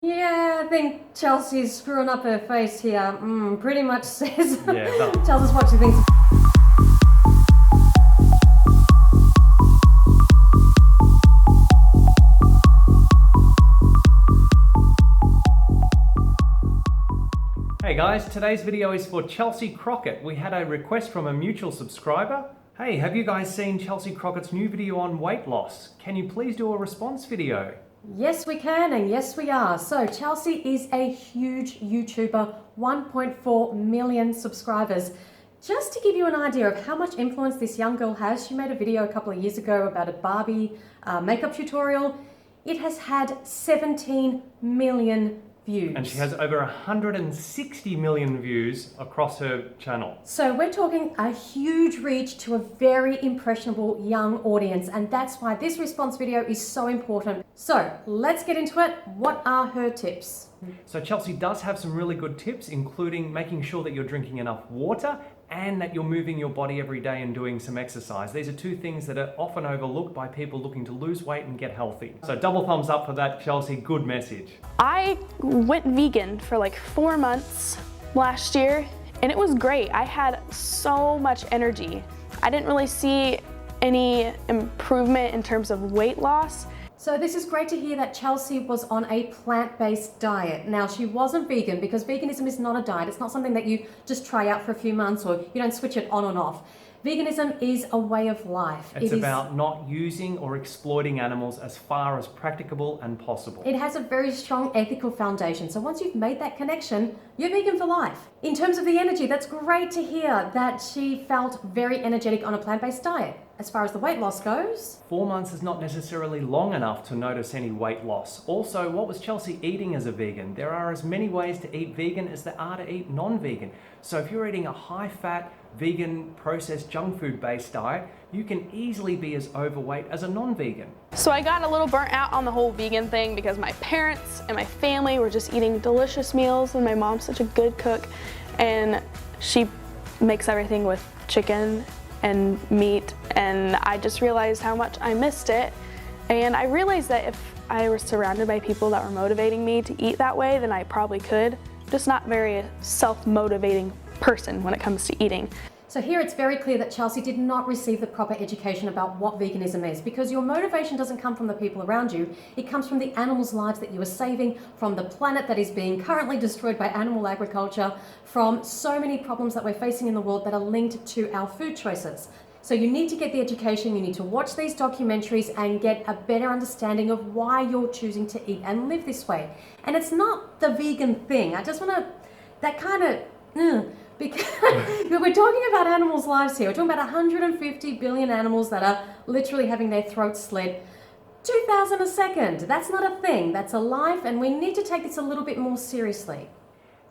Yeah, I think Chelsea's screwing up her face here. Pretty much says. Yeah, no. Tells us what she thinks. Hey guys, today's video is for Chelsea Crockett. We had a request from a mutual subscriber. Hey, have you guys seen Chelsea Crockett's new video on weight loss? Can you please do a response video? Yes, we can, and yes, we are. So, Chelsea is a huge YouTuber, 1.4 million subscribers. Just to give you an idea of how much influence this young girl has, she made a video a couple of years ago about a Barbie makeup tutorial. It has had 17 million views. And she has over 160 million views across her channel. So we're talking a huge reach to a very impressionable young audience, and that's why this response video is so important. So let's get into it. What are her tips? So Chelsea does have some really good tips, including making sure that you're drinking enough water and that you're moving your body every day and doing some exercise. These are two things that are often overlooked by people looking to lose weight and get healthy. So double thumbs up for that, Chelsea. Good message. I went vegan for like 4 months last year, and it was great. I had so much energy. I didn't really see any improvement in terms of weight loss. So this is great to hear that Chelsea was on a plant-based diet. Now, she wasn't vegan because veganism is not a diet. It's not something that you just try out for a few months or you don't switch it on and off. Veganism is a way of life. It's about not using or exploiting animals as far as practicable and possible. It has a very strong ethical foundation. So once you've made that connection, you're vegan for life. In terms of the energy, that's great to hear that she felt very energetic on a plant-based diet. As far as the weight loss goes, 4 months is not necessarily long enough to notice any weight loss. Also, what was Chelsea eating as a vegan? There are as many ways to eat vegan as there are to eat non-vegan. So if you're eating a high-fat, vegan, processed junk food based diet, you can easily be as overweight as a non-vegan. So I got a little burnt out on the whole vegan thing because my parents and my family were just eating delicious meals, and my mom's such a good cook, and she makes everything with chicken and meat, and I just realized how much I missed it. And I realized that if I was surrounded by people that were motivating me to eat that way, then I probably could. Just not very self-motivating person when it comes to eating. so here it's very clear that Chelsea did not receive the proper education about what veganism is, because your motivation doesn't come from the people around you. It comes from the animals' lives that you are saving, from the planet that is being currently destroyed by animal agriculture, from so many problems that we're facing in the world that are linked to our food choices. So you need to get the education, you need to watch these documentaries and get a better understanding of why you're choosing to eat and live this way. And it's not the vegan thing. I just want to, that kind of, because we're talking about animals' lives here. We're talking about 150 billion animals that are literally having their throats slit. 2,000 a second. That's not a thing. That's a life, and we need to take this a little bit more seriously.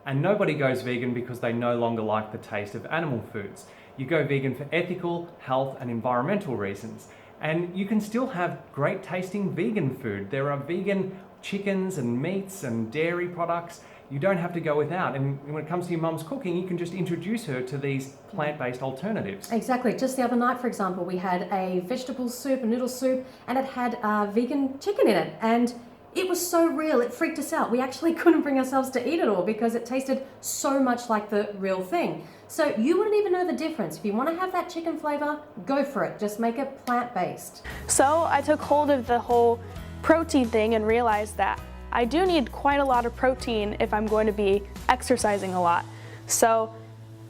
And nobody goes vegan because they no longer like the taste of animal foods. You go vegan for ethical, health, and environmental reasons. And you can still have great tasting vegan food. There are vegan chickens and meats and dairy products. You don't have to go without. And when it comes to your mum's cooking, you can just introduce her to these plant-based alternatives. Exactly. Just the other night, for example, we had a vegetable soup, a noodle soup, and it had vegan chicken in it. And it was so real, it freaked us out. We actually couldn't bring ourselves to eat it all because it tasted so much like the real thing. So you wouldn't even know the difference. If you want to have that chicken flavor, go for it. Just make it plant-based. So I took hold of the whole protein thing and realized that I do need quite a lot of protein if I'm going to be exercising a lot. So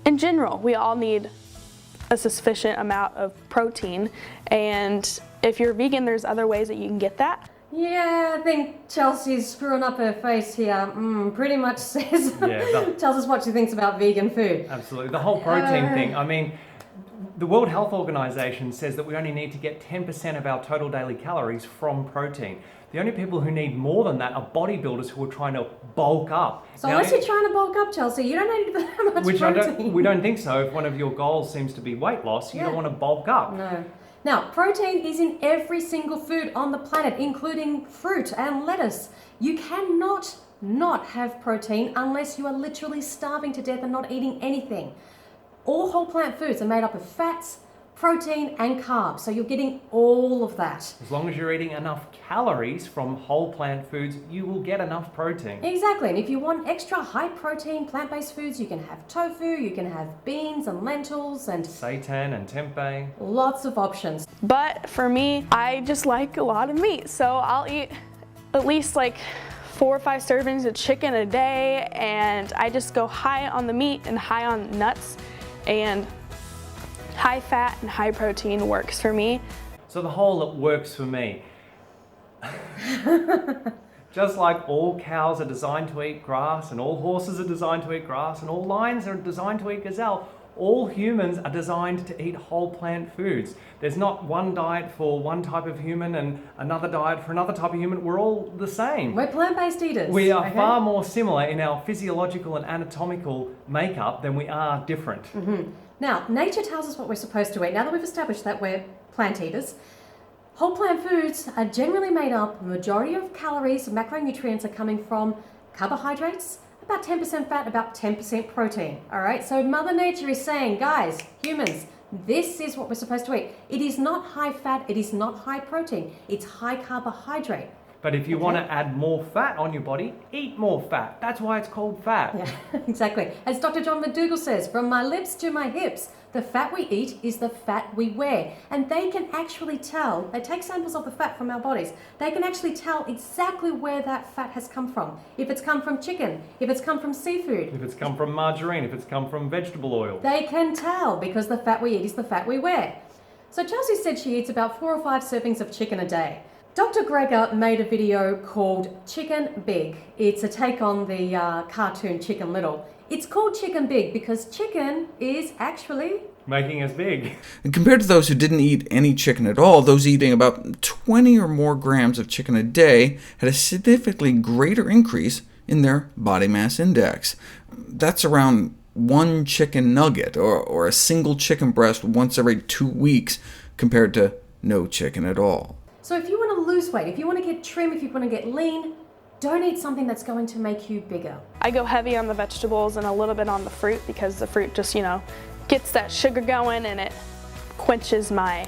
in general, we all need a sufficient amount of protein, and if you're vegan, there's other ways that you can get that. Yeah, I think Chelsea's screwing up her face here. Pretty much says, tells us what she thinks about vegan food. Absolutely. The whole protein thing, I mean, the World Health Organization says that we only need to get 10% of our total daily calories from protein. The only people who need more than that are bodybuilders who are trying to bulk up. So unless you're trying to bulk up, Chelsea, you don't need that much protein. We don't think so. If one of your goals seems to be weight loss, you don't want to bulk up. No. Now, protein is in every single food on the planet, including fruit and lettuce. You cannot not have protein unless you are literally starving to death and not eating anything. All whole plant foods are made up of fats, protein and carbs. So you're getting all of that. As long as you're eating enough calories from whole plant foods, you will get enough protein. Exactly, and if you want extra high protein plant-based foods, you can have tofu, you can have beans and lentils and Seitan and tempeh. lots of options. But for me, I just like a lot of meat, so I'll eat at least like 4 or 5 servings of chicken a day, and I just go high on the meat and high on nuts, and high fat and high protein works for me. So the whole it works for me. Just like all cows are designed to eat grass, and all horses are designed to eat grass, and all lions are designed to eat gazelle, all humans are designed to eat whole plant foods. There's not one diet for one type of human and another diet for another type of human. We're all the same. We're plant-based eaters. We are far more similar in our physiological and anatomical makeup than we are different. Now, nature tells us what we're supposed to eat. Now that we've established that we're plant eaters, whole plant foods are generally made up, the majority of calories, macronutrients are coming from carbohydrates, about 10% fat, about 10% protein. All right, so Mother Nature is saying, guys, humans, this is what we're supposed to eat. It is not high fat, it is not high protein, it's high carbohydrate. But if you want to add more fat on your body, eat more fat. That's why it's called fat. Yeah, exactly. As Dr. John McDougall says, from my lips to my hips, the fat we eat is the fat we wear. And they can actually tell, they take samples of the fat from our bodies, they can actually tell exactly where that fat has come from. If it's come from chicken, if it's come from seafood. If it's come from margarine, if it's come from vegetable oil. They can tell because the fat we eat is the fat we wear. So Chelsea said she eats about 4 or 5 servings of chicken a day. Dr. Greger made a video called Chicken Big. It's a take on the cartoon Chicken Little. It's called Chicken Big because chicken is actually making us big. And compared to those who didn't eat any chicken at all, those eating about 20 or more grams of chicken a day had a significantly greater increase in their body mass index. That's around 1 chicken nugget or a single chicken breast once every 2 weeks compared to no chicken at all. So if you want to lose weight, if you want to get trim, if you want to get lean, don't eat something that's going to make you bigger. I go heavy on the vegetables and a little bit on the fruit because the fruit just, gets that sugar going and it quenches my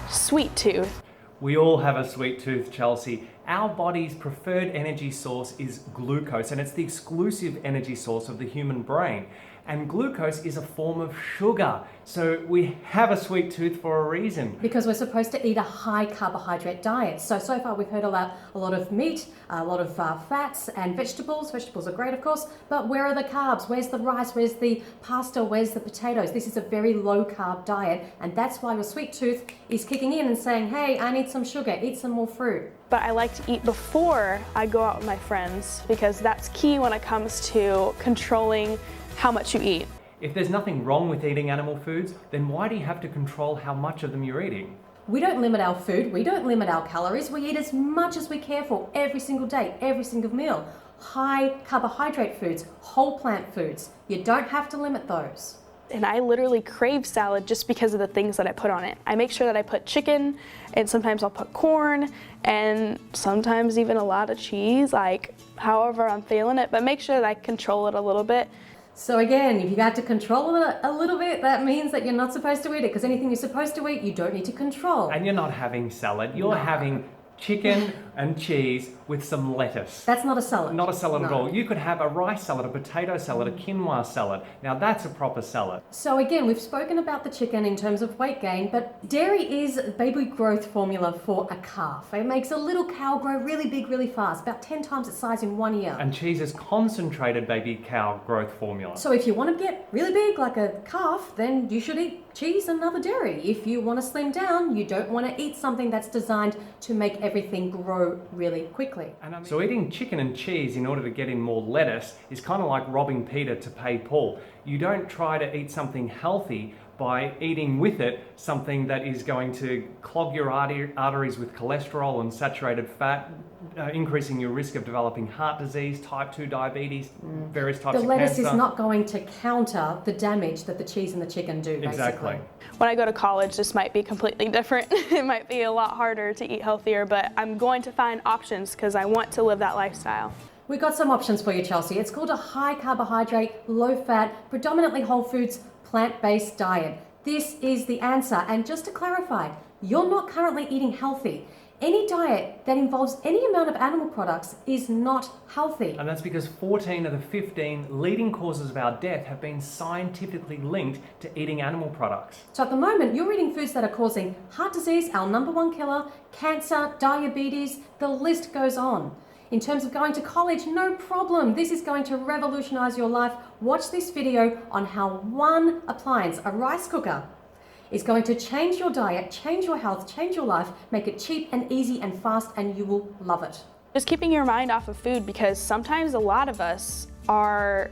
sweet tooth. We all have a sweet tooth, Chelsea. Our body's preferred energy source is glucose, and it's the exclusive energy source of the human brain. And glucose is a form of sugar. So we have a sweet tooth for a reason. Because we're supposed to eat a high carbohydrate diet. So far we've heard a lot of meat, a lot of fats and vegetables. Vegetables are great, of course, but where are the carbs? Where's the rice? Where's the pasta? Where's the potatoes? This is a very low carb diet, and that's why your sweet tooth is kicking in and saying, hey, I need some sugar, eat some more fruit. But I like to eat before I go out with my friends because that's key when it comes to controlling how much you eat. If there's nothing wrong with eating animal foods, then why do you have to control how much of them you're eating? We don't limit our food, we don't limit our calories, we eat as much as we care for every single day, every single meal. High carbohydrate foods, whole plant foods, you don't have to limit those. And I literally crave salad just because of the things that I put on it. I make sure that I put chicken, and sometimes I'll put corn, and sometimes even a lot of cheese, like however I'm feeling it, but make sure that I control it a little bit. So again, if you got to control it a little bit, that means that you're not supposed to eat it, because anything you're supposed to eat, you don't need to control. And you're not having salad, you're having chicken and cheese with some lettuce. That's not a salad. Not a salad at No. all. You could have a rice salad, a potato salad, a quinoa salad. Now that's a proper salad. So again, we've spoken about the chicken in terms of weight gain, but dairy is baby growth formula for a calf. It makes a little cow grow really big really fast, about 10 times its size in 1 year. And cheese is concentrated baby cow growth formula. So if you want to get really big like a calf, then you should eat cheese and other dairy. If you want to slim down, you don't want to eat something that's designed to make everything grow really quickly. So eating chicken and cheese in order to get in more lettuce is kind of like robbing Peter to pay Paul. You don't try to eat something healthy by eating with it something that is going to clog your arteries with cholesterol and saturated fat, increasing your risk of developing heart disease, type 2 diabetes, various types of The lettuce cancer. is not going to counter the damage that the cheese and the chicken do, basically. Exactly. When I go to college, this might be completely different. It might be a lot harder to eat healthier, but I'm going to find options because I want to live that lifestyle. We've got some options for you, Chelsea. It's called a high carbohydrate, low fat, predominantly whole foods, plant-based diet. This is the answer. And just to clarify, you're not currently eating healthy. Any diet that involves any amount of animal products is not healthy. And that's because 14 of the 15 leading causes of our death have been scientifically linked to eating animal products. So at the moment, you're eating foods that are causing heart disease, our #1 killer, cancer, diabetes, the list goes on. In terms of going to college, no problem. This is going to revolutionize your life. Watch this video on how one appliance, a rice cooker, is going to change your diet, change your health, change your life, make it cheap and easy and fast, and you will love it. Just keeping your mind off of food, because sometimes a lot of us are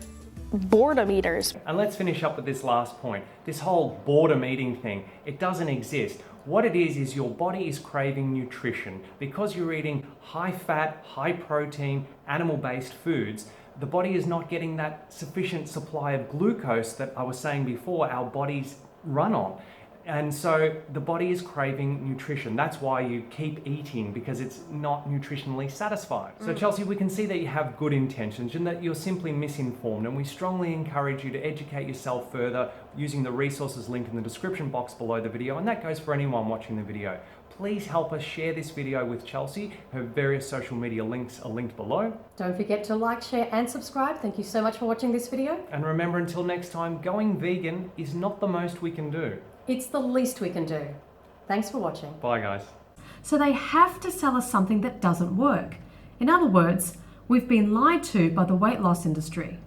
boredom eaters. And let's finish up with this last point. This whole boredom eating thing, it doesn't exist. What it is your body is craving nutrition. Because you're eating high fat, high protein, animal-based foods, the body is not getting that sufficient supply of glucose that I was saying before our bodies run on. And so the body is craving nutrition. That's why you keep eating, because it's not nutritionally satisfied. So Chelsea, we can see that you have good intentions and that you're simply misinformed, and we strongly encourage you to educate yourself further using the resources linked in the description box below the video, and that goes for anyone watching the video. Please help us share this video with Chelsea. Her various social media links are linked below. Don't forget to like, share, and subscribe. Thank you so much for watching this video. And remember, until next time, going vegan is not the most we can do. It's the least we can do. Thanks for watching. Bye, guys. So they have to sell us something that doesn't work. In other words, we've been lied to by the weight loss industry.